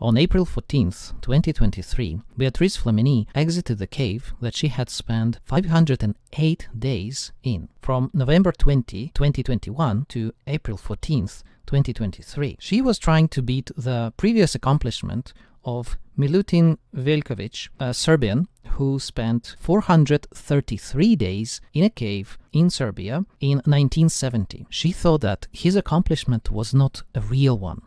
On April 14th, 2023, Beatrice Flamini exited the cave that she had spent 508 days in, from November 20, 2021 to April 14th, 2023. She was trying to beat the previous accomplishment of Milutin Veljković, a Serbian who spent 433 days in a cave in Serbia in 1970. She thought that his accomplishment was not a real one,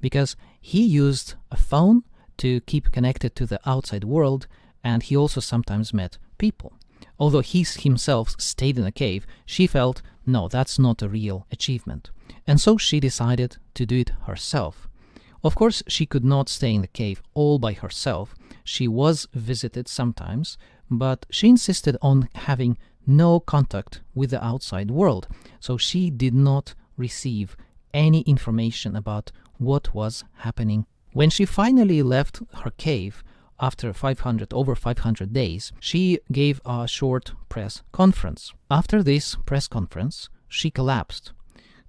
because he used a phone to keep connected to the outside world, and he also sometimes met people. Although he himself stayed in a cave, she felt, no, that's not a real achievement. And so she decided to do it herself. Of course, she could not stay in the cave all by herself. She was visited sometimes, but she insisted on having no contact with the outside world. So she did not receive any information about what was happening. When she finally left her cave after over 500 days, she gave a short press conference. After this press conference, she collapsed,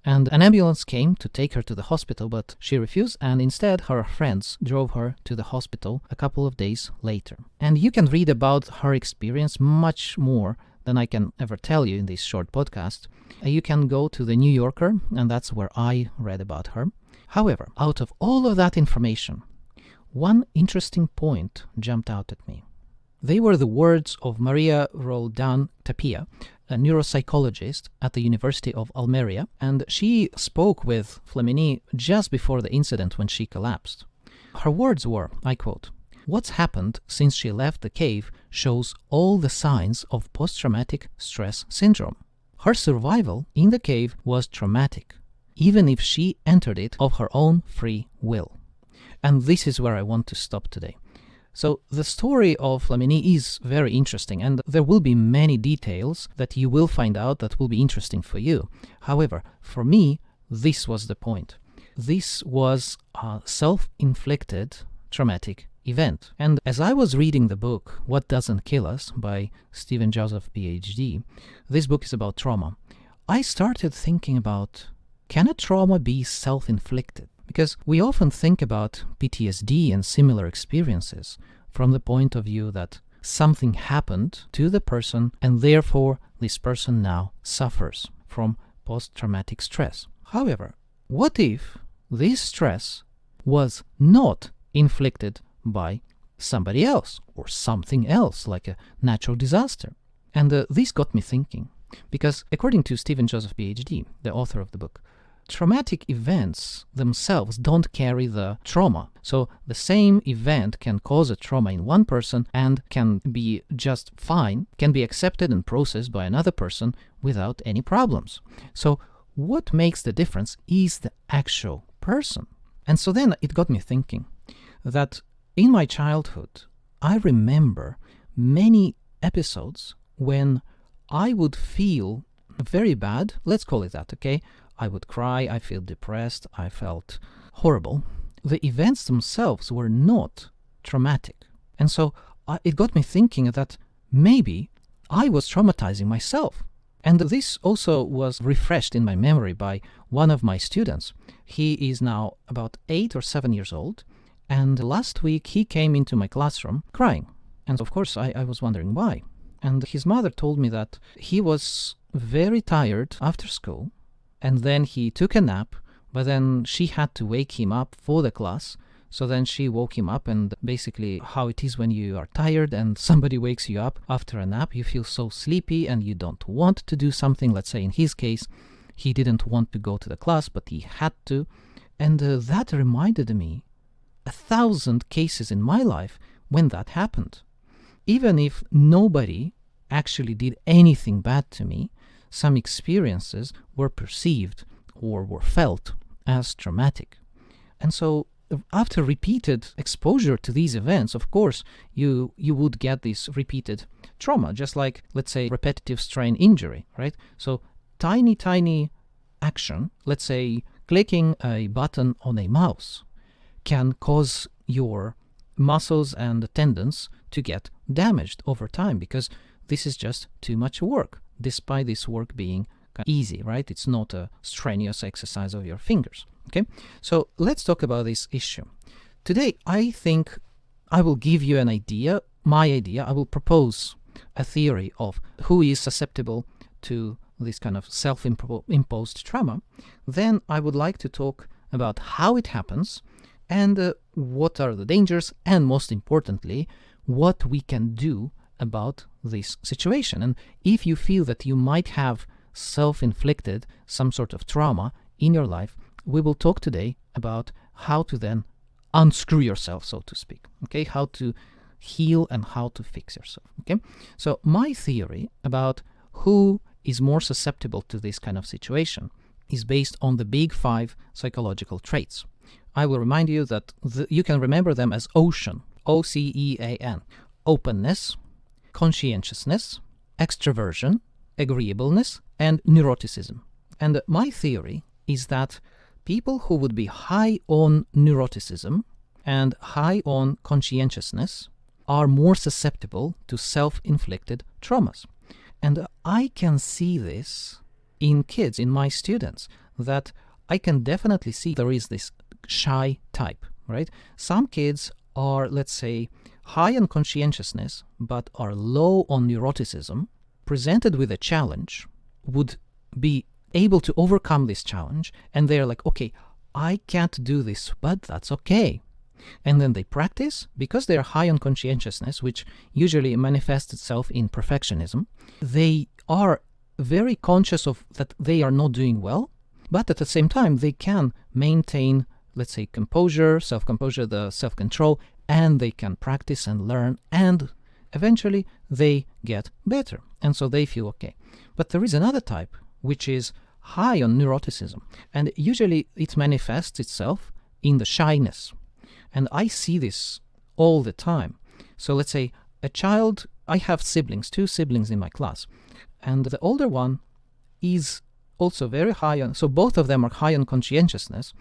and an ambulance came to take her to the hospital, but she refused, and instead her friends drove her to the hospital a couple of days later. And you can read about her experience much more than I can ever tell you in this short podcast. You can go to the New Yorker, and that's where I read about her. However, out of all of that information, one interesting point jumped out at me. They were the words of Maria Roldan Tapia, a neuropsychologist at the University of Almeria, and she spoke with Flamini just before the incident when she collapsed. Her words were, I quote, "What's happened since she left the cave shows all the signs of post-traumatic stress syndrome. Her survival in the cave was traumatic, even if she entered it of her own free will." And this is where I want to stop today. So the story of Flamini is very interesting, and there will be many details that you will find out that will be interesting for you. However, for me, this was the point. This was a self-inflicted traumatic event. And as I was reading the book, What Doesn't Kill Us by Stephen Joseph, PhD, this book is about trauma, I started thinking about, can a trauma be self-inflicted? Because we often think about PTSD and similar experiences from the point of view that something happened to the person and therefore this person now suffers from post-traumatic stress. However, what if this stress was not inflicted by somebody else or something else, like a natural disaster? And this got me thinking, because according to Stephen Joseph, PhD, the author of the book, traumatic events themselves don't carry the trauma. So the same event can cause a trauma in one person and can be just fine, can be accepted and processed by another person without any problems. So what makes the difference is the actual person. And so then it got me thinking that in my childhood, I remember many episodes when I would feel very bad, let's call it that, okay? I would cry, I feel depressed, I felt horrible. The events themselves were not traumatic. And so it got me thinking that maybe I was traumatizing myself. And this also was refreshed in my memory by one of my students. He is now about 8 or 7 years old, and last week he came into my classroom crying. And of course I was wondering why. And his mother told me that he was very tired after school, and then he took a nap, but then she had to wake him up for the class. So then she woke him up, and basically how it is when you are tired and somebody wakes you up after a nap, you feel so sleepy and you don't want to do something. Let's say in his case, he didn't want to go to the class, but he had to. And that reminded me 1,000 cases in my life when that happened. Even if nobody actually did anything bad to me, some experiences were perceived or were felt as traumatic. And so after repeated exposure to these events, of course, you would get this repeated trauma, just like, let's say, repetitive strain injury, right? So tiny action, let's say clicking a button on a mouse, can cause your muscles and tendons to get damaged over time, because this is just too much work, despite this work being easy, right? It's not a strenuous exercise of your fingers. Okay, so let's talk about this issue. today I think I will give you an idea, my idea. I will propose a theory of who is susceptible to this kind of self-imposed trauma. Then I would like to talk about how it happens and what are the dangers, and most importantly, what we can do about this situation. And if you feel that you might have self-inflicted some sort of trauma in your life, we will talk today about how to then unscrew yourself, so to speak. Okay, how to heal and how to fix yourself. Okay, so my theory about who is more susceptible to this kind of situation is based on the big 5 psychological traits. I will remind you that you can remember them as OCEAN, OCEAN: openness, conscientiousness, extroversion, agreeableness, and neuroticism. And my theory is that people who would be high on neuroticism and high on conscientiousness are more susceptible to self-inflicted traumas. And I can see this in kids, in my students, that I can definitely see there is this shy type, right? Some kids are, let's say, high on conscientiousness but are low on neuroticism, presented with a challenge, would be able to overcome this challenge, and they're like, okay, I can't do this, but that's okay. And then they practice, because they're high on conscientiousness, which usually manifests itself in perfectionism. They are very conscious of that they are not doing well, but at the same time they can maintain, let's say, composure, self-composure, the self-control, and they can practice and learn, and eventually they get better, and so they feel okay. But there is another type which is high on neuroticism, and usually it manifests itself in the shyness. And I see this all the time. So let's say a child, I have siblings, 2 siblings in my class, and the older one is also very high on, so both of them are high on conscientiousness,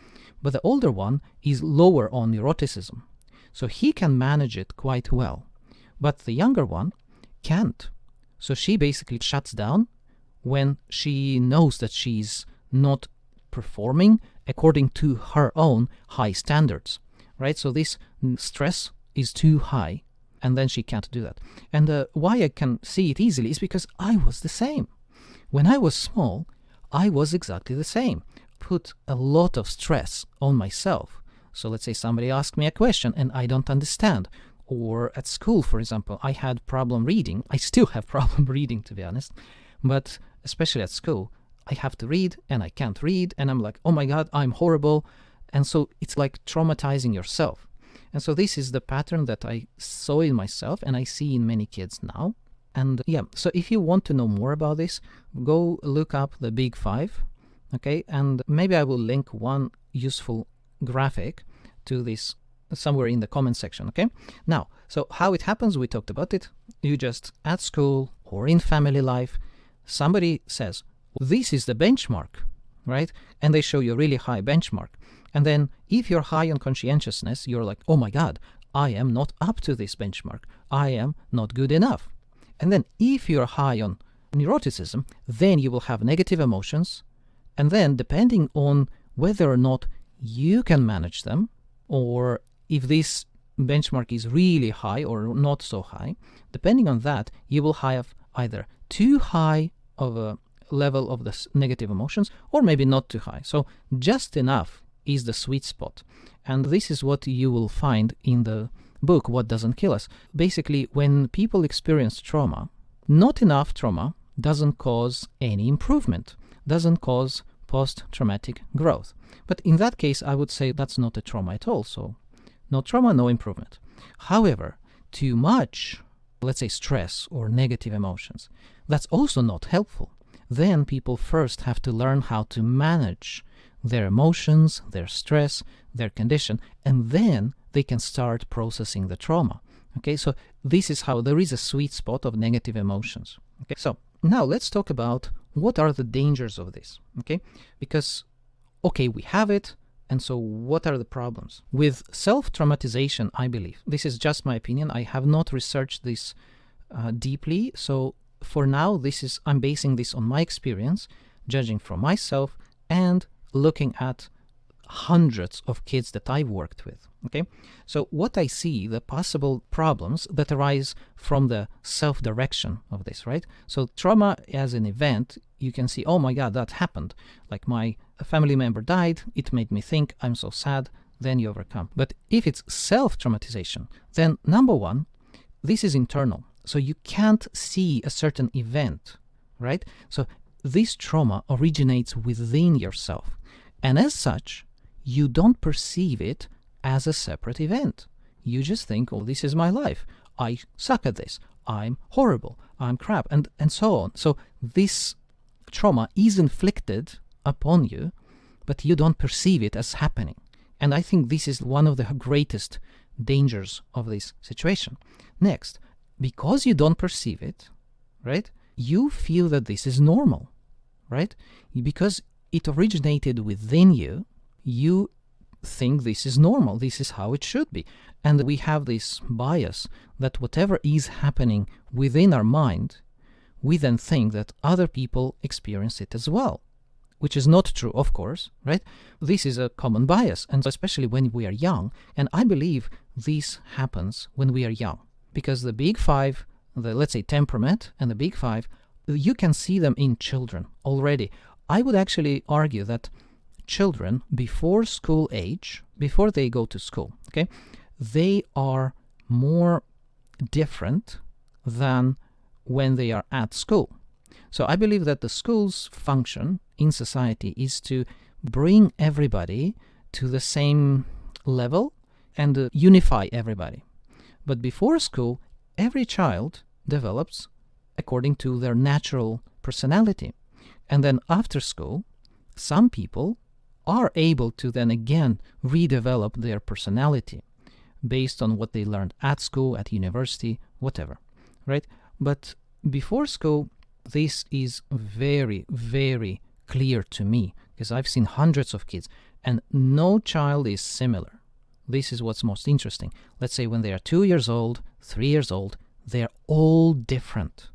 but the older one is lower on neuroticism. So he can manage it quite well, but the younger one can't. So she basically shuts down when she knows that she's not performing according to her own high standards, right? So this stress is too high, and then she can't do that. And why I can see it easily is because I was the same. When I was small, I was exactly the same. Put a lot of stress on myself. So let's say somebody asked me a question and I don't understand. Or at school, for example, I had problem reading. I still have problem reading, to be honest. But especially at school, I have to read and I can't read. And I'm like, oh my God, I'm horrible. And so it's like traumatizing yourself. And so this is the pattern that I saw in myself and I see in many kids now. And yeah, so if you want to know more about this, go look up the big 5, okay? And maybe I will link one useful graphic to this somewhere in the comment section, okay? Now, so how it happens, we talked about it. You just, at school or in family life, somebody says, this is the benchmark, right? And they show you a really high benchmark. And then if you're high on conscientiousness, you're like, oh my God, I am not up to this benchmark. I am not good enough. And then if you're high on neuroticism, then you will have negative emotions. And then depending on whether or not you can manage them, or if this benchmark is really high or not so high, depending on that, you will have either too high of a level of the negative emotions, or maybe not too high. So just enough is the sweet spot. And this is what you will find in the book, What Doesn't Kill Us. Basically, when people experience trauma, not enough trauma doesn't cause any improvement, doesn't cause post-traumatic growth. But in that case, I would say that's not a trauma at all. So no trauma, no improvement. However, too much, let's say stress or negative emotions, that's also not helpful. Then people first have to learn how to manage their emotions, their stress, their condition, and then they can start processing the trauma. Okay, so this is how there is a sweet spot of negative emotions. Okay, so now let's talk about what are the dangers of this. Okay, because, okay, we have it, and so what are the problems? With self-traumatization, I believe, this is just my opinion, I have not researched this deeply, so for now, I'm basing this on my experience, judging from myself, and looking at hundreds of kids that I've worked with. Okay, so what I see, the possible problems that arise from the self-direction of this, right? So trauma as an event, you can see, oh my God, that happened. Like my family member died, it made me think, I'm so sad, then you overcome. But if it's self-traumatization, then number one, this is internal. So you can't see a certain event, right? So this trauma originates within yourself. And as such, you don't perceive it as a separate event. You just think, oh, this is my life. I suck at this. I'm horrible. I'm crap, and so on. So this trauma is inflicted upon you, but you don't perceive it as happening. And I think this is one of the greatest dangers of this situation. Next, because you don't perceive it, right, you feel that this is normal, right? Because it originated within you, you think this is normal, this is how it should be. And we have this bias that whatever is happening within our mind, we then think that other people experience it as well, which is not true, of course, right? This is a common bias, and especially when we are young. And I believe this happens when we are young, because the big five, the, let's say, temperament and the big five, you can see them in children already. I would actually argue that children before school age, before they go to school, okay, they are more different than when they are at school. So I believe that the school's function in society is to bring everybody to the same level and unify everybody. But before school, every child develops according to their natural personality. And then after school, some people are able to then again redevelop their personality based on what they learned at school, at university, whatever, right? But before school, this is very, very clear to me, because I've seen hundreds of kids and no child is similar. This is what's most interesting. Let's say when they are 2 years old, 3 years old, they're all different.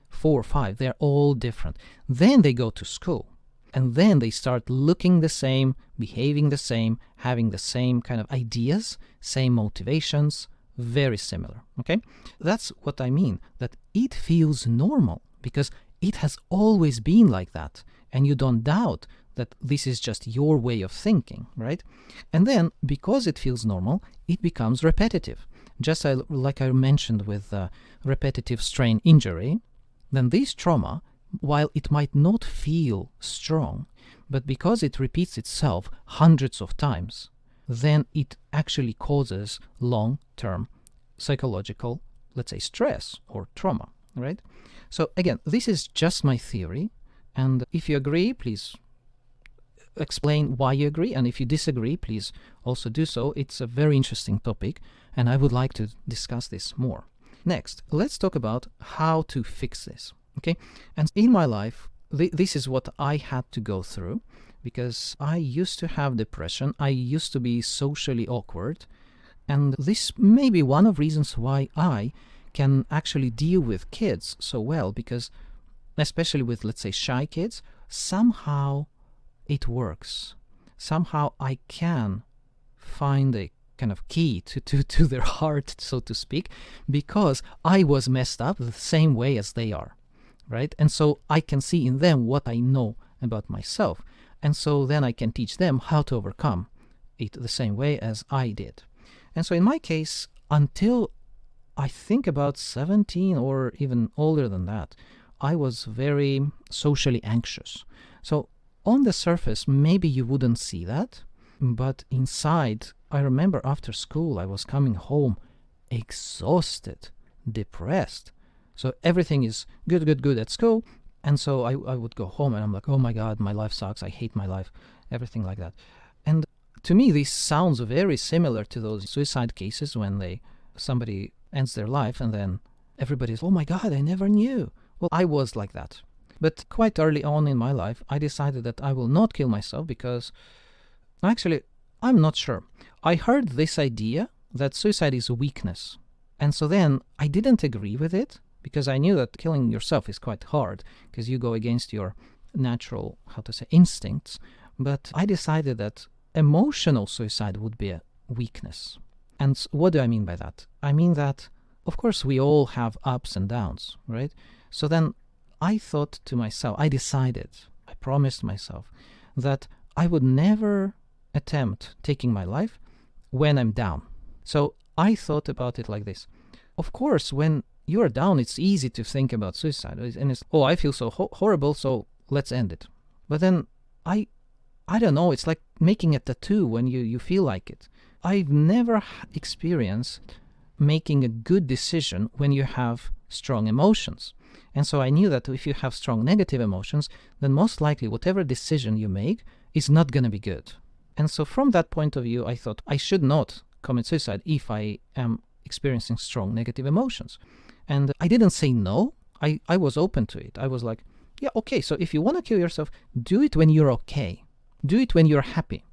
4 or 5, they're all different. Then they go to school. And then they start looking the same, behaving the same, having the same kind of ideas, same motivations, very similar, okay? That's what I mean, that it feels normal because it has always been like that. And you don't doubt that this is just your way of thinking, right? And then, because it feels normal, it becomes repetitive. Just like I mentioned with repetitive strain injury, then this trauma, while it might not feel strong, but because it repeats itself hundreds of times, then it actually causes long-term psychological, let's say, stress or trauma, right? So again, this is just my theory, and if you agree, please explain why you agree, and if you disagree, please also do so. It's a very interesting topic, and I would like to discuss this more. Next, let's talk about how to fix this. Okay, and in my life, this is what I had to go through, because I used to have depression. I used to be socially awkward, and this may be one of the reasons why I can actually deal with kids so well, because especially with, let's say, shy kids, somehow it works. Somehow I can find a kind of key to their heart, so to speak, because I was messed up the same way as they are. Right? And so I can see in them what I know about myself. And so then I can teach them how to overcome it the same way as I did. And so in my case, until I think about 17 or even older than that, I was very socially anxious. So on the surface, maybe you wouldn't see that, but inside, I remember after school, I was coming home exhausted, depressed. So everything is good at school. And so I would go home and I'm like, oh my God, my life sucks. I hate my life. Everything like that. And to me, this sounds very similar to those suicide cases when somebody ends their life and then everybody's, oh my God, I never knew. Well, I was like that. But quite early on in my life, I decided that I will not kill myself because actually, I'm not sure. I heard this idea that suicide is a weakness. And so then I didn't agree with it, because I knew that killing yourself is quite hard because you go against your natural, instincts. But I decided that emotional suicide would be weakness. And what do I mean by that? I mean that, of course, we all have ups and downs, right? So then I thought to myself, I promised myself that I would never attempt taking my life when I'm down. So I thought about it like this. Of course, when you're down, it's easy to think about suicide. And it's, I feel so horrible, so let's end it. But then I don't know, it's like making a tattoo when you feel like it. I've never experienced making a good decision when you have strong emotions. And so I knew that if you have strong negative emotions, then most likely whatever decision you make is not going to be good. And so from that point of view, I thought I should not commit suicide if I am experiencing strong negative emotions. And I didn't say no. I was open to it. I was like, yeah, okay, so if you want to kill yourself, do it when you're okay. Do it when you're happy.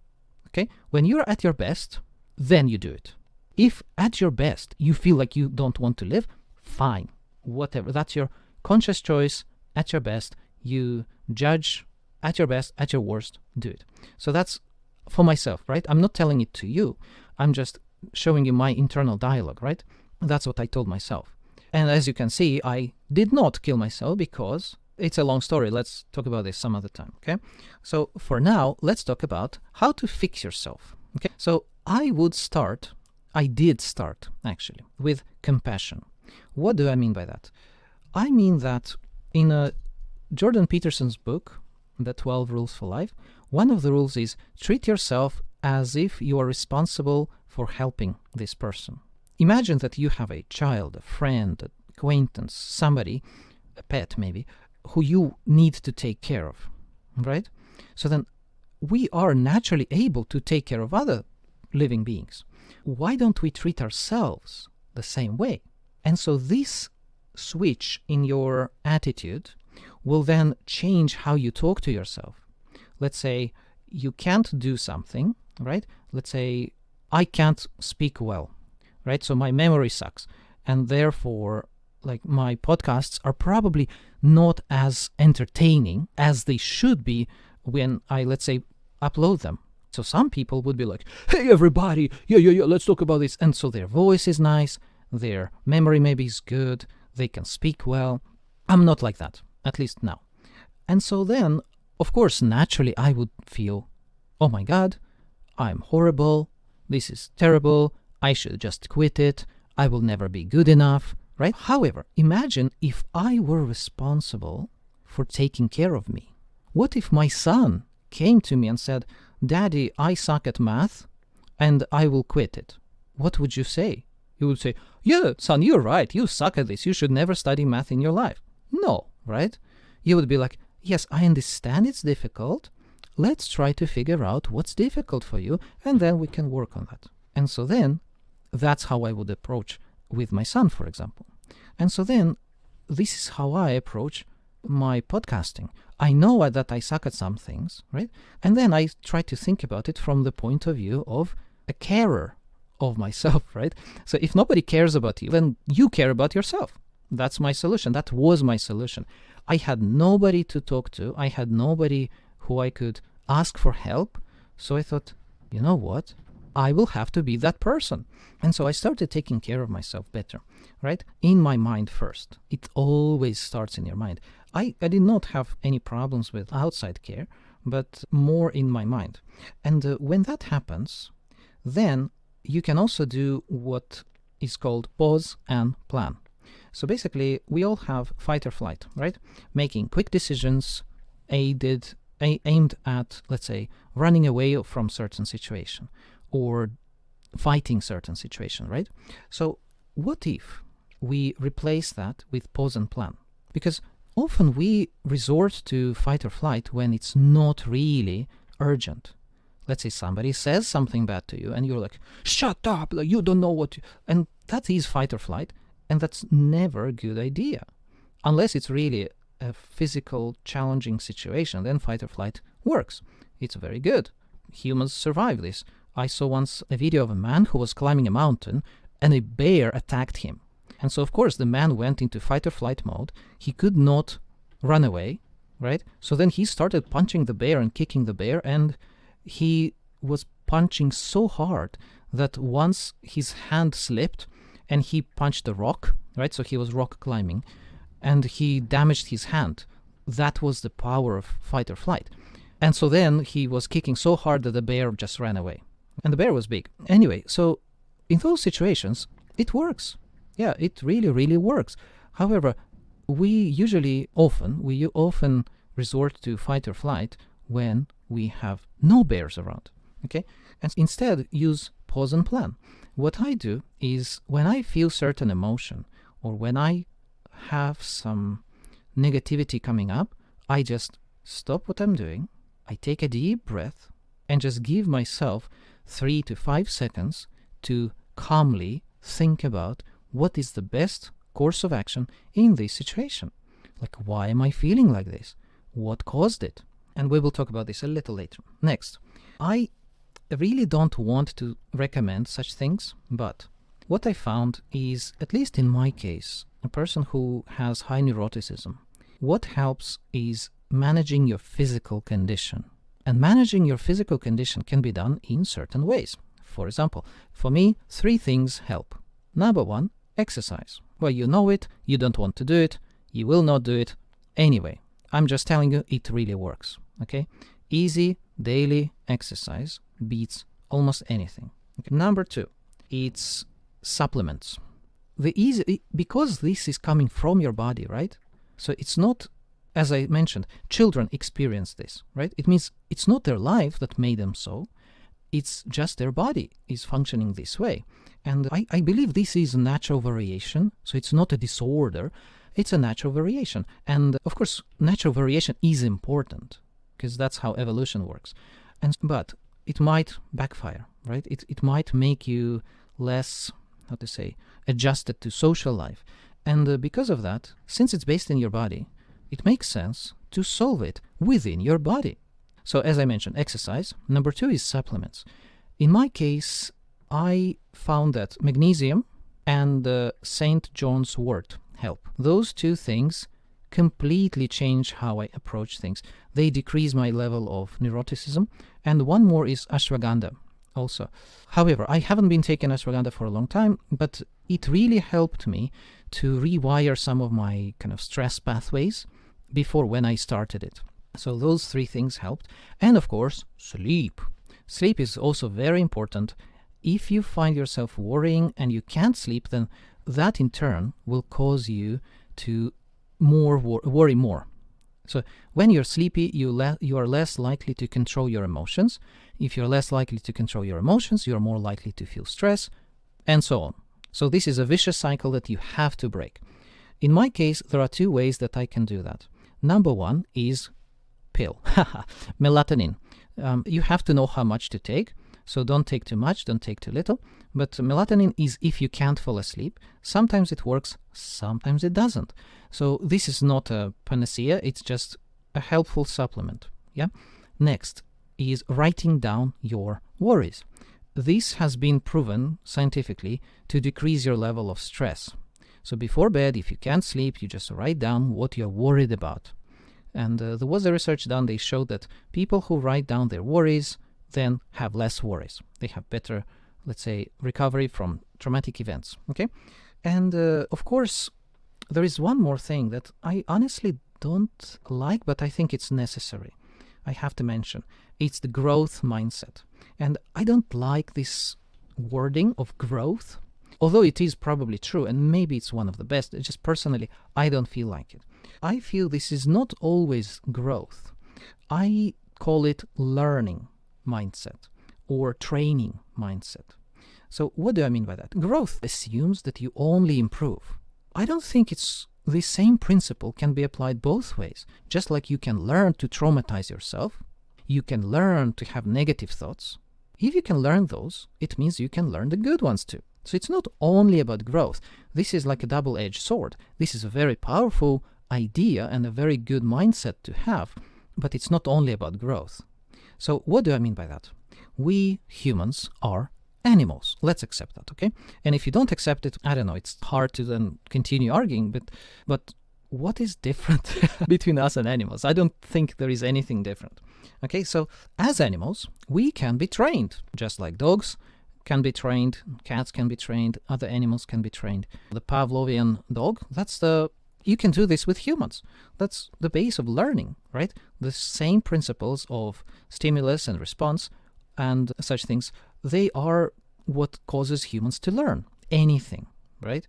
Okay? When you're at your best, then you do it. If at your best you feel like you don't want to live, fine. Whatever. That's your conscious choice. At your best, you judge. At your best, at your worst, do it. So that's for myself, right? I'm not telling it to you. I'm just showing you my internal dialogue, right? That's what I told myself. And as you can see, I did not kill myself because it's a long story. Let's talk about this some other time, okay? So for now, let's talk about how to fix yourself, okay? So I did start actually with compassion. What do I mean by that? I mean that in Jordan Peterson's book, The 12 Rules for Life, one of the rules is treat yourself as if you are responsible for helping this person. Imagine that you have a child, a friend, an acquaintance, somebody, a pet maybe, who you need to take care of, right? So then we are naturally able to take care of other living beings. Why don't we treat ourselves the same way? And so this switch in your attitude will then change how you talk to yourself. Let's say you can't do something, right? Let's say I can't speak well, right? So my memory sucks. And therefore, like my podcasts are probably not as entertaining as they should be when I, let's say, upload them. So some people would be like, hey, everybody, yeah, let's talk about this. And so their voice is nice, their memory maybe is good, they can speak well. I'm not like that, at least now. And so then, of course, naturally, I would feel, oh my God, I'm horrible, this is terrible, I should just quit it, I will never be good enough, right? However, imagine if I were responsible for taking care of me. What if my son came to me and said, Daddy, I suck at math and I will quit it? What would you say? You would say, yeah, son, you're right, you suck at this, you should never study math in your life. No, right? You would be like, yes, I understand it's difficult. Let's try to figure out what's difficult for you, and then we can work on that. And so then, that's how I would approach with my son, for example. And so then, this is how I approach my podcasting. I know that I suck at some things, right? And then I try to think about it from the point of view of a carer of myself, right? So if nobody cares about you, then you care about yourself. That's my solution. That was my solution. I had nobody to talk to. I had nobody who I could ask for help. So I thought, you know what? I will have to be that person. And so I started taking care of myself better, right? In my mind first. It always starts in your mind. I did not have any problems with outside care, but more in my mind. And when that happens, then you can also do what is called pause and plan. So basically, we all have fight or flight, right? Making quick decisions aimed at, let's say, running away from certain situation or fighting certain situation, right? So what if we replace that with pause and plan? Because often we resort to fight or flight when it's not really urgent. Let's say somebody says something bad to you and you're like, shut up, like you don't know what you... And that is fight or flight. And that's never a good idea. Unless it's really a physical challenging situation, then fight or flight works. It's very good. Humans survive this. I saw once a video of a man who was climbing a mountain and a bear attacked him. And so, of course, the man went into fight or flight mode. He could not run away, right? So then he started punching the bear and kicking the bear, and he was punching so hard that once his hand slipped and he punched a rock, right? So he was rock climbing and he damaged his hand. That was the power of fight or flight. And so then he was kicking so hard that the bear just ran away. And the bear was big. Anyway, so in those situations, it works. Yeah, it really, really works. However, we often resort to fight or flight when we have no bears around, okay? And instead use pause and plan. What I do is when I feel certain emotion or when I have some negativity coming up, I just stop what I'm doing, I take a deep breath and just give myself 3 to 5 seconds to calmly think about what is the best course of action in this situation. Like, why am I feeling like this? What caused it? And we will talk about this a little later. Next, I really don't want to recommend such things, but what I found is, at least in my case, a person who has high neuroticism, what helps is managing your physical condition. And managing your physical condition can be done in certain ways. For example, for me, 3 things help. Number 1, exercise. Well, you know it, you don't want to do it, you will not do it. Anyway, I'm just telling you, it really works, okay? Easy daily exercise beats almost anything. Okay. Number 2, it's supplements. Because this is coming from your body, right? So it's not, as I mentioned, children experience this, right? It means it's not their life that made them so. It's just their body is functioning this way. And I believe this is a natural variation. So it's not a disorder. It's a natural variation. And of course, natural variation is important because that's how evolution works. But it might backfire, right? It might make you less, adjusted to social life. And because of that, since it's based in your body, it makes sense to solve it within your body. So as I mentioned, exercise. Number 2 is supplements. In my case, I found that magnesium and St. John's wort help. Those 2 things completely change how I approach things. They decrease my level of neuroticism. And one more is ashwagandha also. However, I haven't been taking ashwagandha for a long time, but it really helped me to rewire some of my kind of stress pathways before when I started it. So those 3 things helped. And of course, sleep. Sleep is also very important. If you find yourself worrying and you can't sleep, then that in turn will cause you to worry more. So when you're sleepy, you are less likely to control your emotions. If you're less likely to control your emotions, you're more likely to feel stress, and so on. So this is a vicious cycle that you have to break. In my case, there are 2 ways that I can do that. Number 1 is pill, melatonin. You have to know how much to take, so don't take too much, don't take too little. But melatonin is if you can't fall asleep. Sometimes it works, sometimes it doesn't. So this is not a panacea, it's just a helpful supplement. Yeah. Next is writing down your worries. This has been proven scientifically to decrease your level of stress. So before bed, if you can't sleep, you just write down what you're worried about. And there was a research done, they showed that people who write down their worries then have less worries. They have better, recovery from traumatic events, okay? And of course, there is one more thing that I honestly don't like, but I think it's necessary. I have to mention. It's the growth mindset. And I don't like this wording of growth, although it is probably true, and maybe it's one of the best. Just personally, I don't feel like it. I feel this is not always growth. I call it learning mindset or training mindset. So what do I mean by that? Growth assumes that you only improve. I don't think the same principle can be applied both ways. Just like you can learn to traumatize yourself, you can learn to have negative thoughts. If you can learn those, it means you can learn the good ones too. So it's not only about growth. This is like a double-edged sword. This is a very powerful idea and a very good mindset to have, but it's not only about growth. So what do I mean by that? We humans are animals. Let's accept that, okay? And if you don't accept it, I don't know, it's hard to then continue arguing, but what is different between us and animals? I don't think there is anything different. Okay, so as animals, we can be trained, just like dogs can be trained, cats can be trained, other animals can be trained. The Pavlovian dog, you can do this with humans. That's the base of learning, right? The same principles of stimulus and response and such things, they are what causes humans to learn anything, right?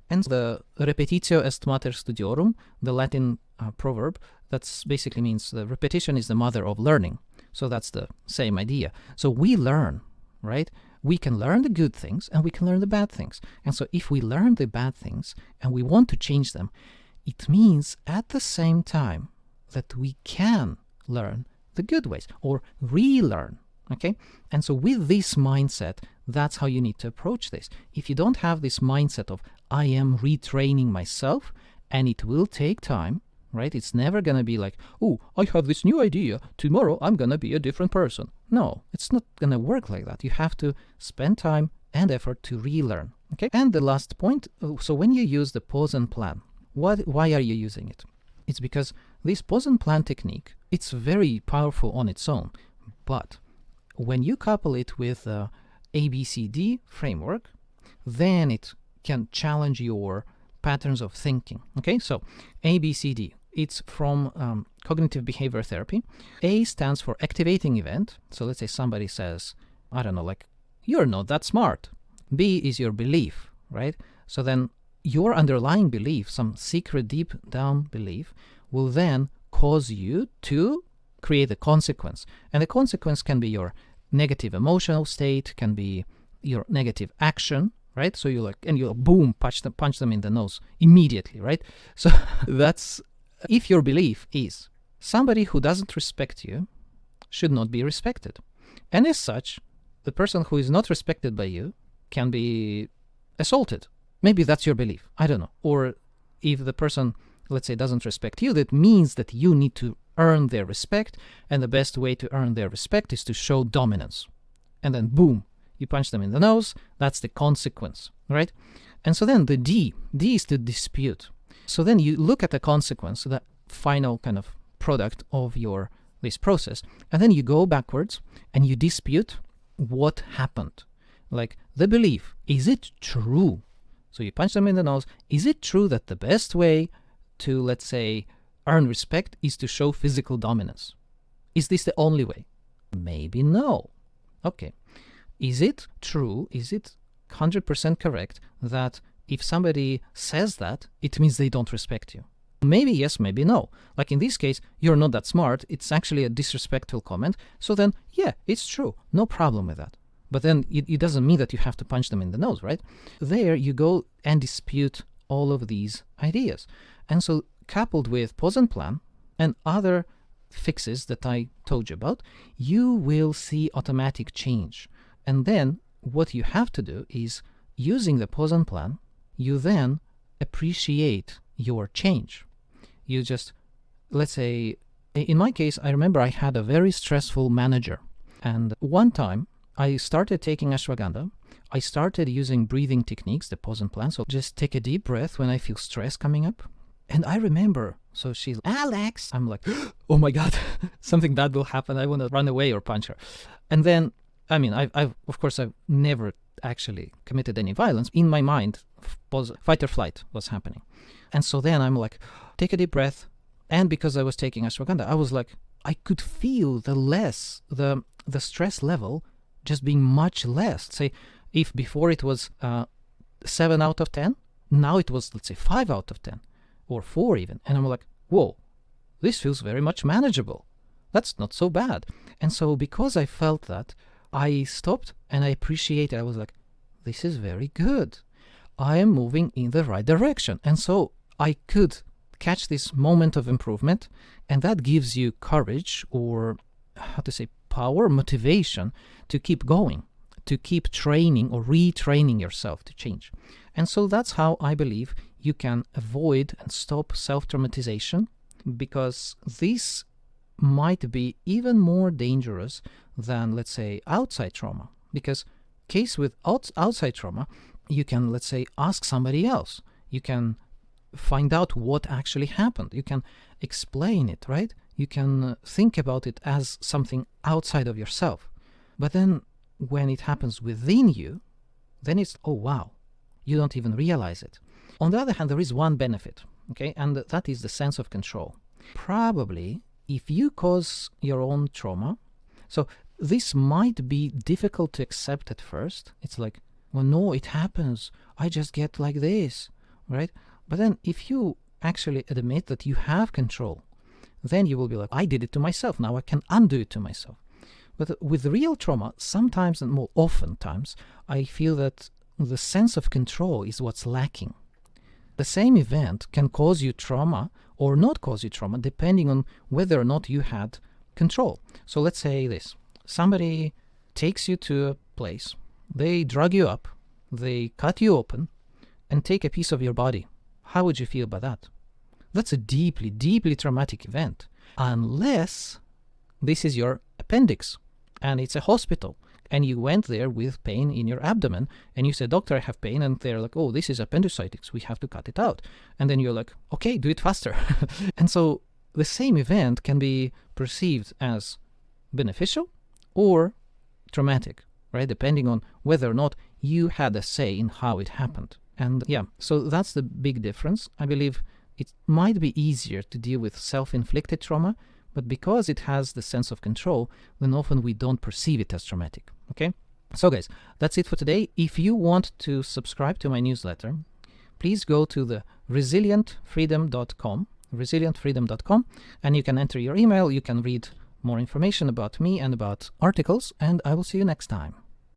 And the repetitio est mater studiorum, the Latin proverb, that's basically means the repetition is the mother of learning. So that's the same idea. So we learn, right? We can learn the good things and we can learn the bad things. And so if we learn the bad things and we want to change them, it means at the same time that we can learn the good ways or relearn, okay? And so with this mindset, that's how you need to approach this. If you don't have this mindset of, I am retraining myself, and it will take time, right? It's never going to be like, oh, I have this new idea. Tomorrow I'm going to be a different person. No, it's not going to work like that. You have to spend time and effort to relearn, okay? And the last point, so when you use the pause and plan, why are you using it? It's because this pause and plan technique, it's very powerful on its own, but when you couple it with the ABCD framework, then it can challenge your patterns of thinking. Okay, so ABCD, it's from cognitive behavior therapy. A stands for activating event. So let's say somebody says, I don't know, like, you're not that smart. B is your belief, right? So then your underlying belief, some secret deep down belief, will then cause you to create a consequence. And the consequence can be your negative emotional state, can be your negative action, right? So you boom, punch them in the nose immediately, right? So that's, if your belief is somebody who doesn't respect you should not be respected. And as such, the person who is not respected by you can be assaulted. Maybe that's your belief. I don't know. Or if the person, let's say, doesn't respect you, that means that you need to earn their respect. And the best way to earn their respect is to show dominance. And then boom, you punch them in the nose. That's the consequence, right? And so then the D is to dispute. So then you look at the consequence, the final kind of product of this process, and then you go backwards and you dispute what happened. Like the belief, is it true? So you punch them in the nose. Is it true that the best way to, let's say, earn respect is to show physical dominance? Is this the only way? Maybe no. Okay. Is it true? Is it 100% correct that if somebody says that, it means they don't respect you? Maybe yes, maybe no. Like in this case, you're not that smart. It's actually a disrespectful comment. So then, yeah, it's true. No problem with that. But then it doesn't mean that you have to punch them in the nose, right? There you go and dispute all of these ideas. And so coupled with pause and plan and other fixes that I told you about, you will see automatic change. And then what you have to do is, using the pause and plan, you then appreciate your change. You just, let's say, in my case, I remember I had a very stressful manager. And one time I started taking ashwagandha. I started using breathing techniques, the pause and plan. So just take a deep breath when I feel stress coming up. And I remember, so she's, Alex, I'm like, oh my God, something bad will happen. I want to run away or punch her. And then, I mean, I've never actually committed any violence. In my mind, fight or flight was happening. And so then I'm like, take a deep breath. And because I was taking ashwagandha, I was like, I could feel the stress level just being much less. Say, if before it was 7 out of 10, now it was, let's say, 5 out of 10 or 4 even. And I'm like, whoa, this feels very much manageable. That's not so bad. And so because I felt that, I stopped and I appreciated. I was like, this is very good. I am moving in the right direction. And so I could catch this moment of improvement, and that gives you courage, or how to say, power, motivation to keep going, to keep training or retraining yourself to change. And so that's how I believe you can avoid and stop self-traumatization, because this might be even more dangerous than, let's say, outside trauma. Because case with outside trauma, you can, let's say, ask somebody else. You can find out what actually happened. You can explain it, right? You can think about it as something outside of yourself. But then when it happens within you, then it's, oh wow, you don't even realize it. On the other hand, there is one benefit, okay, and that is the sense of control. Probably, if you cause your own trauma, so this might be difficult to accept at first. It's like, well, no, it happens. I just get like this, right? But then if you actually admit that you have control, then you will be like, I did it to myself. Now I can undo it to myself. But with real trauma, sometimes and more often times, I feel that the sense of control is what's lacking. The same event can cause you trauma or not cause you trauma, depending on whether or not you had control. So let's say this. Somebody takes you to a place, they drug you up, they cut you open, and take a piece of your body. How would you feel about that? That's a deeply, deeply traumatic event, unless this is your appendix, and it's a hospital, and you went there with pain in your abdomen, and you said, doctor, I have pain, and they're like, oh, this is appendicitis, we have to cut it out. And then you're like, okay, do it faster. And so the same event can be perceived as beneficial or traumatic, right? Depending on whether or not you had a say in how it happened. And yeah, so that's the big difference. I believe it might be easier to deal with self-inflicted trauma, but because it has the sense of control, then often we don't perceive it as traumatic, okay? So guys, that's it for today. If you want to subscribe to my newsletter, please go to the resilientfreedom.com, and you can enter your email, you can read more information about me and about articles, and I will see you next time.